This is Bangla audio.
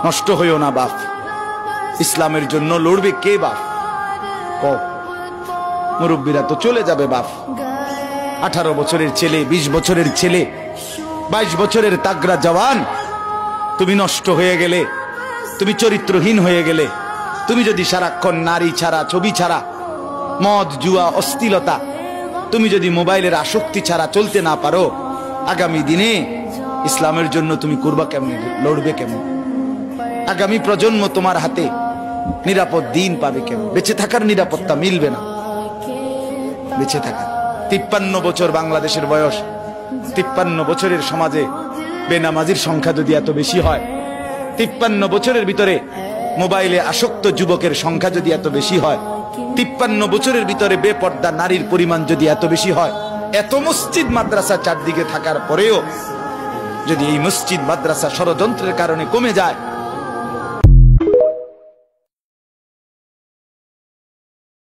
নষ্ট হইও না বাপ। ইসলামের জন্য লড়বে কে বাপ? মুরব্বীরা তো চলে যাবে বাপ। 18 বছরের ছেলে, 20 বছরের ছেলে, 22 বছরের তাগড়া জওয়ান, তুমি নষ্ট হয়ে গেলে, তুমি চরিত্রহীন হয়ে গেলে, তুমি যদি সারাক্ষণ নারী ছাড়া, ছবি ছাড়া, মদ জুয়া অশ্লীলতা, তুমি যদি মোবাইলের আসক্তি ছাড়া চলতে না পারো, আগামী দিনে ইসলামের জন্য তুমি করবা কেমনে, লড়বে কেমন? আগামী প্রজন্ম তোমার হাতে নিরাপদ দিন পাবে কেমন? বেঁচে থাকার নিরাপত্তা মিলবে না। বেঁচে থাকা 53 বছর বাংলাদেশের বয়স, 53 বছরের সমাজে বেনামাজির সংখ্যা যদি এত বেশি হয়, 53 বছরের ভিতরে মোবাইলে আসক্ত যুবকের সংখ্যা যদি এত বেশি হয়, 53 বছরের ভিতরে বেপর্দা নারীর পরিমাণ যদি এত বেশি হয়, এত মসজিদ মাদ্রাসা চারদিকে থাকার পরেও যদি এই মসজিদ মাদ্রাসা ষড়যন্ত্রের কারণে কমে যায়,